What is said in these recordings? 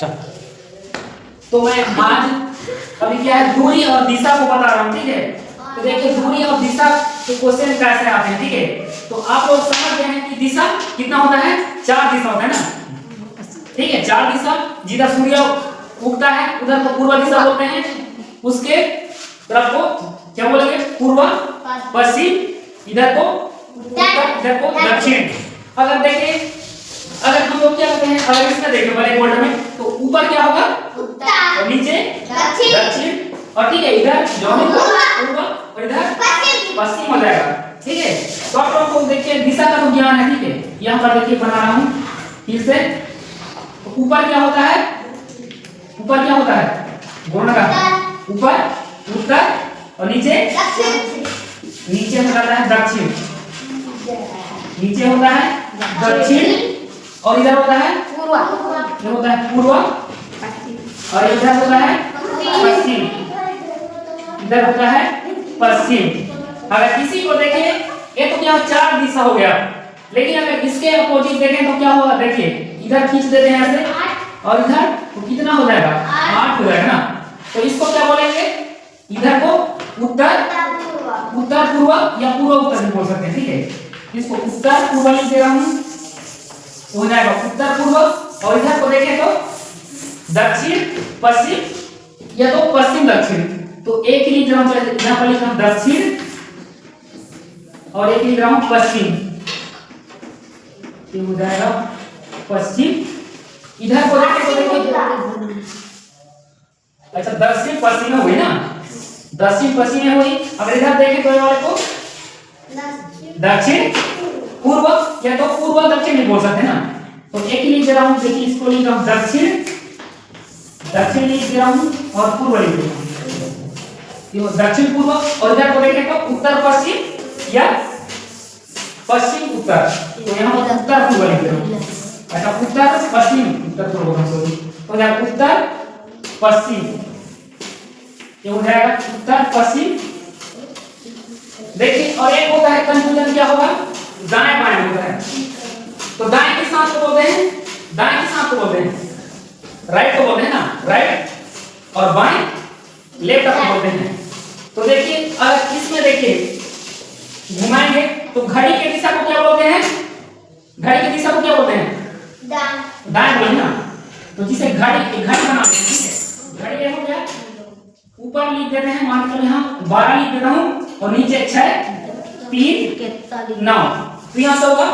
तो मैं आज अभी क्या है दूरी और दिशा को बता रहा हूँ, ठीक है। तो देखिए दूरी और दिशा के क्वेश्चन कैसे आते हैं, ठीक है। तो आप लोग समझ गए हैं कि दिशा कितना होता है, 4 दिशा होता है ना, ठीक है। 4 दिशा, जिधर सूर्य उगता है उधर को पूर्व दिशा बोलते हैं, उसके तरफ को क्या बोलेंगे, पूर्व पश्चिम, इधर को उत्तर, इधर को दक्षिण। अगर देखिए, अगर हम लोग क्या करते हैं, अगर इसमें देखें ब्लैक बोर्ड में, तो ऊपर क्या होगा उत्तर और नीचे दक्षिण, और ठीक है इधर जो है पूर्व और इधर पश्चिम हो जाएगा, ठीक है। तो आप लोगों को देखिए दिशा का तो ज्ञान है, ठीक है। यहाँ पर देखिए बना रहा हूँ फिर से। तो ऊपर क्या होता है, ऊपर क्या होता है, बोलना का ऊपर उत्तर और नीचे नीचे हो जाता है दक्षिण, नीचे होता है दक्षिण, और इधर होता है पूर्व, इधर होता है पूर्व और इधर होता है पश्चिम, इधर होता है पश्चिम। अगर इसी को देखें, ये तो क्या 4 दिशा हो गया, लेकिन अगर इसके अपोजिट देखें तो क्या होगा, देखिए इधर खींच देते हैं ऐसे और इधर तो कितना हो जाएगा, 8 हो जाएगा ना। तो इसको क्या बोलेंगे, इधर को उत्तर पूर्व या पूर्व उत्तर भी बोल सकते हैं, ठीक है। इसको उत्तर पूर्व लिख दे रहा हूं, तो हो जाएगा उत्तर पूर्व, और इधर को देखें तो दक्षिण पश्चिम या तो पश्चिम दक्षिण। तो एक ही लिख रहा हूं, यहां पर लिख रहा हूं दक्षिण और एक लिख रहा हूं पश्चिम, ये हो जाएगा पश्चिम। इधर को देखें तो देखो, अच्छा दक्षिण पश्चिम में हुई ना, दक्षिण पश्चिम में हुई। अगर इधर देखें तो ये वाले को दक्षिण पूर्व या तो पूर्व दक्षिण भी बोल सकते हैं ना। तो एक ही लिख दे रहा हूं, देखिए इसको लिख रहा हूं दक्षिण लिख दे रहा हूं और पूर्व लिख दे रहा हूं, ये दक्षिण पूर्व। और इधर को देखें तो उत्तर पश्चिम या पश्चिम उत्तर, तो यहां पर उत्तर पूर्व लिख दे रहा हूं। अच्छा उत्तर पश्चिम, उत्तर पूर्व सॉरी, तो यहां उत्तर पश्चिम, ये हो जाएगा उत्तर पश्चिम। देखिए और एक होता है कंफ्यूजन, क्या होगा, दाएं बाएं होता है। तो दाएं किस हाथ को बोलते हैं, दाएं किस हाथ को बोलते हैं, राइट को बोलते हैं ना, राइट, और बाएं लेफ्ट को बोलते हैं। तो देखिए अगर इसमें देखिए घुमाएंगे तो घड़ी की दिशा को क्या बोलते हैं, घड़ी की दिशा को क्या बोलते हैं, दाएं बोलेंगे ना। तो जिसे घड़ी बना देते हैं, ठीक है। घड़ी ये हो गया, ऊपर लिख देते हैं, मान लो यहाँ 12 लिख देता हूँ और नीचे 6 3 9। तो यहाँ से होगा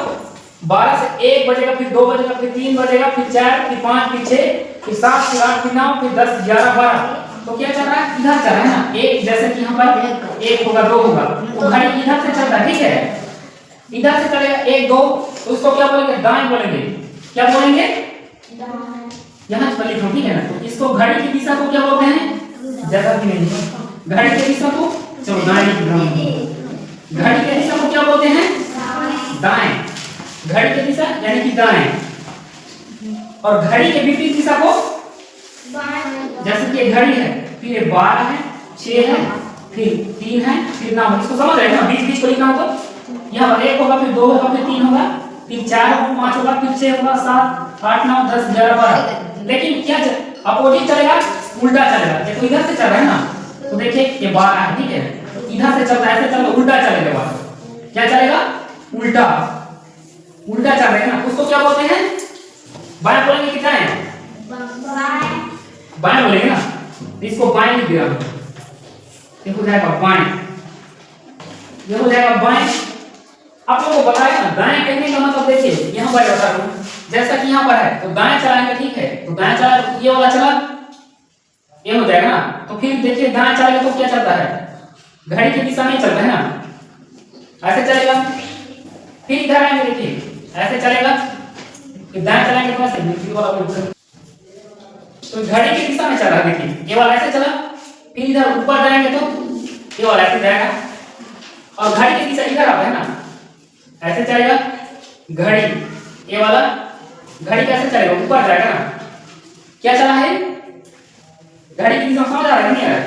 12 से 1 बजेगा, फिर 2 बजेगा, फिर 3 बजेगा, फिर 4, फिर 5, फिर 6, फिर 7, फिर 8, फिर 9, फिर 10 11 12। तो क्या चल रहा है, इधर चल रहा है ना, एक जैसे कि यहाँ पर 1 होगा 2 होगा, तो घड़ी इधर से चलता है, ठीक है। इधर से चलेगा 1 2, तो उसको क्या बोलेंगे, दाएं बोलेंगे। क्या बोलेंगे, यहाँ पर लिखो, ठीक है ना। तो इसको घड़ी की दिशा को क्या बोलते हैं, ज्यादा भी नहीं, घड़ी की दिशा को चलो दाएं लिख रहा हूं। घड़ी की दिशा को क्या बोलते हैं, दाएं, घड़ी की दिशा यानी कि दाएं। और घड़ी के विपरीत दिशा को, जैसे कि घड़ी है, फिर ये 12 है, 6 है, फिर 3 है, फिर 9 है। इसको समझ रहे हैं ना, बीच को लिखना होगा। यहाँ पर 1 होगा, फिर 2 होगा, फिर 3 होगा, फिर 4 होगा, 5 होगा, फिर 6 होगा, 7 8 9 10 11 12। लेकिन क्या अपोजिट चलेगा, उल्टा चलेगा। देखो इधर से चल रहा है ना, तो देखिए ये 12 है, ठीक है। इधर से चलता है, ऐसे चलो उल्टा चलेगा, क्या चलेगा, उल्टा चल रहा है ना, उसको क्या बोलते हैं, बाएं बोलेंगे कि दाएं, बाएं बोलेंगे ना। इसको बाएं लिख दिया, ये हो जाएगा बाएं, ये हो जाएगा बाएं। आप लोगों को बताया ना, दाएं कहने का मतलब देखिए यहाँ पर बता रहा हूं, जैसा कि यहाँ पर है तो दाएं चलाएंगे, ठीक है। तो दाएं चला तो ये वाला चला, ये हो जाएगा ना। तो फिर देखिए दाएं चलेगा तो क्या चलता है, घड़ी की दिशा में चलता है ना, ऐसे चलेगा। फिर इधर आएंगे, देखिए ऐसे चलेगा, फिर दाएं चलाएंगे तो ऐसे वाला, तो घड़ी की दिशा में चला, देखिए ये वाला ऐसे चला। फिर इधर ऊपर जाएंगे तो ये वाला ऐसे जाएगा, और घड़ी की दिशा इधर आता है ना, ऐसे चलेगा घड़ी, ये वाला घड़ी कैसे चलेगा, ऊपर जाएगा ना। क्या चला है, घड़ी की दिशा समझ आ रहा है नहीं आ रहा है,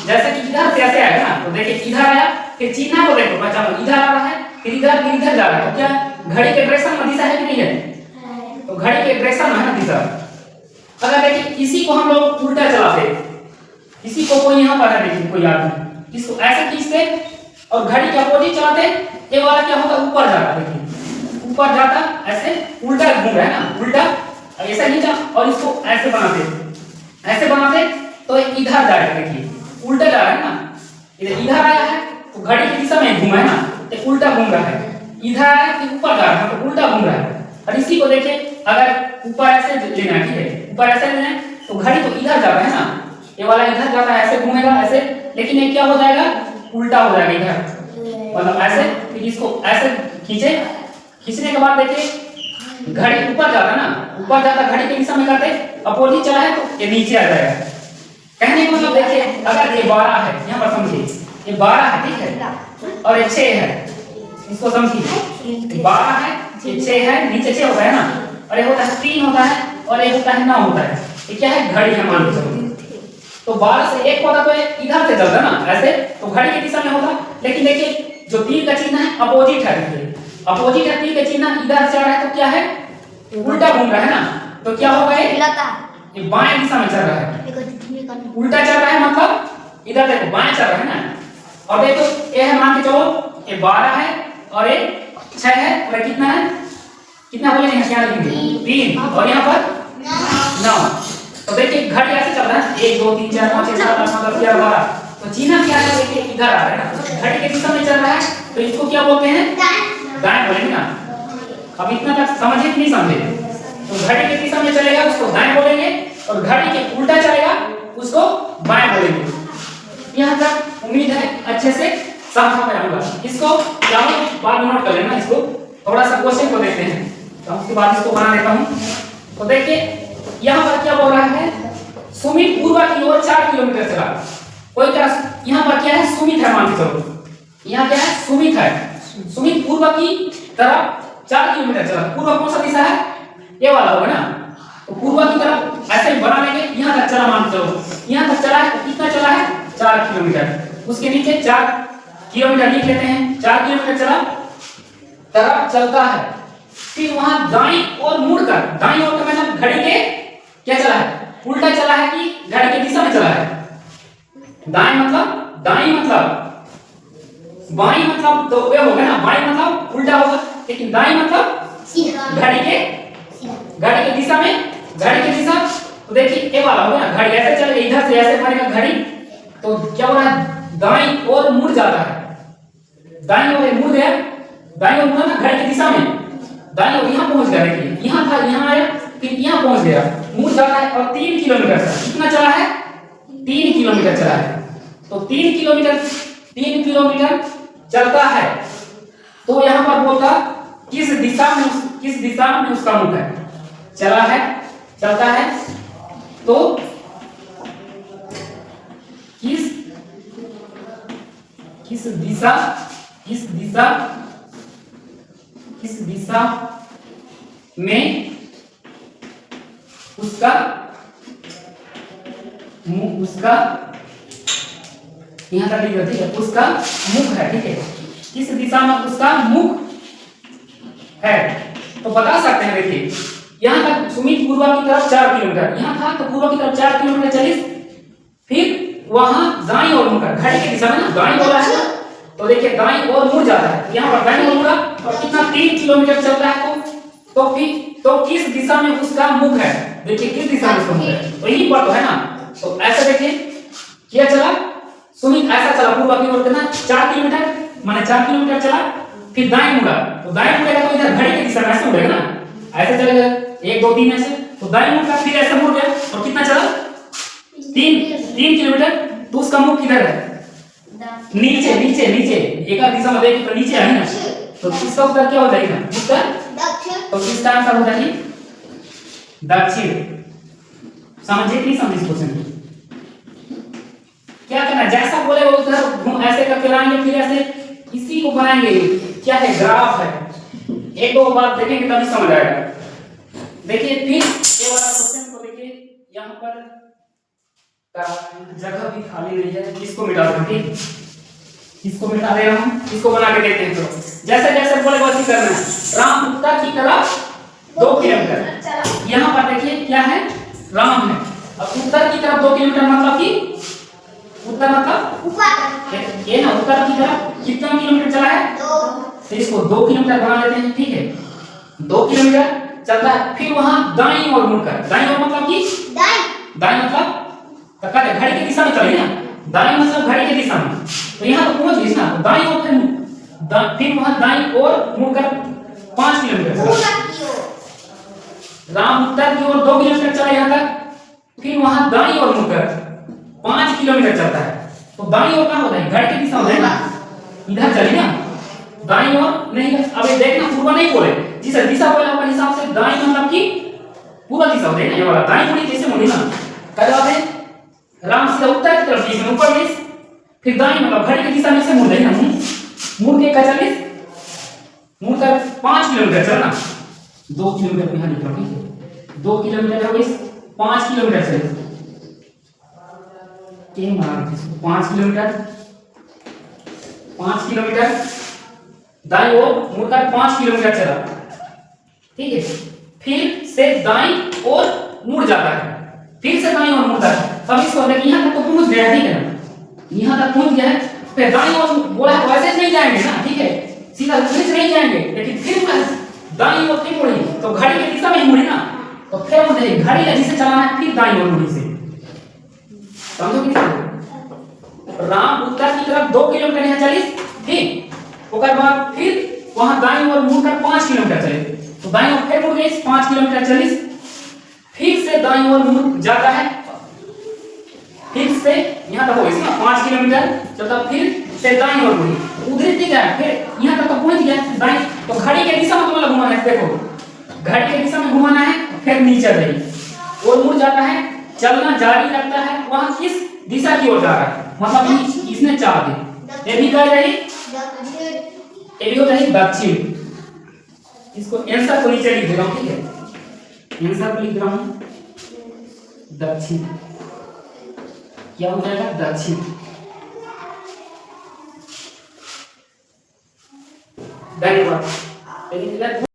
जैसे कि इधर से ऐसे आएगा ना, तो देखिए इधर आया, फिर चिन्ह को देखो बच्चा, इधर आ रहा है, फिर इधर जा रहा है। तो क्या घड़ी के डायरेक्शन में दिशा है कि नहीं है, तो घड़ी के डायरेक्शन में है ना दिशा, अगर देखिए इसी को हम लोग उल्टा चलाते, इसी को कोई यहाँ पर है, देखिए कोई आदमी इसको ऐसे खींचते और घड़ी के अपोजिट चलाते, ये वाला क्या होता ऊपर जाता, देखिए ऊपर जाता, ऐसे उल्टा घूम रहा है ना, उल्टा ऐसा खींचा और इसको ऐसे बनाते तो इधर जाएगा, देखिए उल्टा जा रहा है ना, इधर आया है तो घड़ी की दिशा में घूमा है ना, तो उल्टा घूम रहा है, इधर आया तो ऊपर जा रहा है तो उल्टा घूम रहा है। और इसी को देखिए अगर ऊपर ऐसे लेना है, ठीक है ऊपर ऐसे लेना है तो घड़ी तो इधर जा रहा है ना, ये वाला इधर जाता है, ऐसे घूमेगा ऐसे, लेकिन ये क्या हो जाएगा उल्टा हो जाएगा इधर, मतलब ऐसे, फिर इसको ऐसे खींचने के बाद देखिए घड़ी ऊपर जाता है ना, ऊपर जाता घड़ी के दिशा में करते, अपोजिट चला है तो ये नीचे आ जाएगा। कहने का मतलब देखिए अगर ये 12 है, यहाँ पर समझिए ये 12 है, ठीक है, और ये 6 है, इसको समझिए 12 है, ये 6 है, नीचे 6 होता है ना, और ये होता है 3 होता है, और ये होता है 9 होता है, ये क्या है घड़ी है मान लो, तो 12 से 1 होता तो इधर से चलता ना ऐसे, तो घड़ी की दिशा में होता, लेकिन देखिए जो तीर का चिन्ह है अपोजिट है, देखिए अपोजिट है, तीर का चिन्ह इधर से आ रहा है तो क्या है उल्टा घूम रहा है ना, तो क्या होगा ये बाएं दिशा में चल रहा है, उल्टा चल रहा है मतलब इधर देखो बाएं चल रहा है ना, और देखो ये है मान के चलो ये 12 है और ये 6 है, और कितना है, कितना बोलेंगे क्या लिखेंगे 3, और यहाँ पर 9, तो देखिए घड़ी ऐसे चल रहा है 1 2 3 4 5 6 7 8 9 10 11 12, तो चिन्ह क्या है देखिए इधर आ रहा है ना, घड़ी के दिशा में चल रहा है तो इसको क्या बोलते हैं दाएं बोलेंगे ना। अब इतना तक समझे कि नहीं समझे, तो घड़ी के दिशा में चलेगा उसको दाएं बोलेंगे, और घड़ी के उल्टा चलेगा उसको बाएं बोलेंगे। यहाँ तक उम्मीद है अच्छे से समझा मैं आऊंगा, इसको जाओ बाद में नोट कर लेना, इसको थोड़ा सा क्वेश्चन को देखते हैं, तो उसके बाद इसको बना देता हूँ। तो देखिए यहाँ पर क्या बोल रहा है, सुमित पूर्वा की ओर 4 किलोमीटर चला, कोई क्या यहाँ पर क्या है सुमित है, मान के चलो यहाँ क्या है सुमित है, सुमित पूर्व की तरफ 4 किलोमीटर चला, पूर्व कौन सा दिशा है ये वाला होगा ना, तो पूर्व की तरफ ऐसे ही बना लेंगे, यहाँ तक चला मान के चलो, यहाँ तक चला है तो कितना चला है 4 किलोमीटर, उसके नीचे 4 किलोमीटर लिख लेते हैं, 4 किलोमीटर चला तरफ चलता है, फिर वहां दाईं ओर मुड़कर, दाईं ओर का मतलब घड़ी के क्या चला है उल्टा चला है कि घड़ी के दिशा में चला है, दाईं मतलब बाईं मतलब तो वे होगा ना, बाईं मतलब उल्टा होगा, लेकिन दाईं मतलब घड़ी के दिशा में, घड़ी के दिशा, तो देखिए ये वाला होगा ना, घड़ी ऐसे चलेगा इधर से ऐसे मारेगा घड़ी, तो क्या हो रहा है दाईं ओर मुड़ जाता है, दाईं ओर मुड़ गया, दाईं ओर मुड़ा ना घड़ी की दिशा में, दाईं ओर यहाँ पहुंच गया, देखिए यहाँ था यहाँ आया फिर यहाँ पहुंच गया, मुड़ जाता है, और 3 किलोमीटर कितना चला है 3 किलोमीटर चला है, तो 3 किलोमीटर चलता है, तो यहाँ पर बोलता किस दिशा में उसका मुख है, चला है चलता है, तो किस दिशा में उसका यहाँ का लिख ठीक है, उसका मुख है, ठीक है, किस दिशा में उसका मुख है, तो बता सकते हैं। देखिए यहाँ तक सुमित पूर्वा की तरफ 4 किलोमीटर, यहाँ था तो पूर्वा की तरफ 4 किलोमीटर चली, फिर वहां दाईं ओर मुड़ा, घड़ी की दिशा में ना दाईं ओर है, तो देखिए दाईं ओर मुड़ जाता है, यहाँ पर दाईं ओर मुड़ा और कितना 3 किलोमीटर चल रहा है, तो किस दिशा में उसका मुख है, देखिए किस दिशा में उसका मुख है, तो यही पर तो है ना, तो ऐसा देखिए क्या चला सुमित ऐसा चला पूर्वा की ओर कितना 4 किलोमीटर, माने 4 किलोमीटर चला, फिर दाएं मुड़ा, तो दाएं मुड़ेगा तो इधर घड़ी की दिशा में ऐसे मुड़ेगा ना, ऐसे चलेगा 1 2 3 ऐसे, तो दाएं मुड़ा फिर ऐसे मुड़ गया, और कितना चला 3 किलोमीटर, तो उसका मुख किधर है नीचे, एक दिशा में देखिए तो नीचे है ना, तो इसका उत्तर क्या हो जाएगा उत्तर दक्षिण, तो इसका आंसर हो जाएगी दक्षिण। समझे कि नहीं समझे इस क्वेश्चन को, क्या करना जैसा बोले वो उधर ऐसे करके लाएंगे, फिर ऐसे इसी को बनाएंगे, क्या है ग्राफ है, एक दो बार देखेंगे तभी समझ आएगा। देखिए फिर ये वाला क्वेश्चन को देखिए, यहाँ पर जगह भी खाली नहीं है, इसको मिटा दो, ठीक इसको मिटा दे रहा हूं, इसको बना के देखते हैं, तो जैसे जैसे बोले वैसे करना है। राम उत्तर की तरफ 2 किलोमीटर, यहाँ पर देखिए क्या है राम है। अब उत्तर की तरफ 2 किलोमीटर मतलब कि उत्तर मतलब ऊपर ये ना, उत्तर की तरफ कितना किलोमीटर चला है? 2 तो इसको 2 किलोमीटर बना लेते हैं, ठीक है। 2 किलोमीटर चलता है, फिर वहां दाईं ओर मुड़कर, दाईं ओर मतलब कि दाईं मतलब तो कहते घड़ी की दिशा में चले ना, दाईं मतलब घड़ी की दिशा में, तो यहाँ तो पहुंच गई ना, तो दाईं ओर फिर वहां दाईं ओर मुड़कर 5 किलोमीटर चला। राम उत्तर की ओर 2 किलोमीटर चला यहाँ तक, फिर वहां दाईं ओर मुड़कर 5 किलोमीटर चलता है। तो दाईं ओर कहाँ होता है? घड़ी की दिशा में है ना, इधर चली ना, दाईं ओर नहीं। अब ये देखना, पूर्व नहीं बोले, जिस दिशा बोले अपने हिसाब से दाईं मतलब कि पूरा दिशा होता है ना, ये वाला दाईं मुड़ी कैसे मुड़ी ना, कर बात है। राम सीधा उत्तर की तरफ गई, ऊपर गई, फिर दाईं मतलब घड़ी की दिशा में से मुड़ गई ना, मुड़ के का चली, मुड़ कर 5 किलोमीटर चलना, 2 किलोमीटर यहाँ लिख रहा हूँ, 2 किलोमीटर हो गई, 5 किलोमीटर चले के मार 5 किलोमीटर, 5 किलोमीटर दाईं ओर मुड़कर 5 किलोमीटर चला, ठीक है। फिर से दाईं ओर मुड़ जाता है, फिर से दाईं ओर मुड़ता है। अब इसको देखिए यहाँ तक तो पहुंच गया, ठीक है ना, यहाँ तक पहुंच गया है, फिर दाईं ओर बोला है तो ऐसे नहीं जाएंगे ना, ठीक है, सीधा फिर नहीं जाएंगे, लेकिन फिर दाईं ओर क्यों मुड़ी, तो घड़ी की दिशा में मुड़ी ना, तो फिर मुझे घड़ी का जिसे चलाना है, फिर दाईं ओर मुड़ी से, समझो कि राम उत्तर की तरफ 2 किलोमीटर यहाँ चली, ठीक, उसके बाद फिर वहां दाईं ओर मुड़कर 5 किलोमीटर चले, तो दाईं ओर फिर मुड़ गई, 5 किलोमीटर चली, फिर से दाईं ओर मुड़ जाता है, फिर से यहाँ तक हो गई ना 5 किलोमीटर चलता, फिर से दाईं ओर मुड़ी, उधर नहीं गया, फिर यहाँ तक तो पहुंच गया दाईं, तो घड़ी के दिशा में मतलब घुमाना है, देखो घड़ी के दिशा में घुमाना है, फिर नीचे जाइए और मुड़ जाता है, चलना जारी रखता है, वहां किस दिशा की ओर जा रहा है, मतलब इसने 4 दी, ये भी कर रही, ये भी हो जाएगी दक्षिण। इसको आंसर को नीचे लिख दे रहा हूं, ठीक है, आंसर को लिख रहा हूं दक्षिण, क्या हो जाएगा? दक्षिण। धन्यवाद।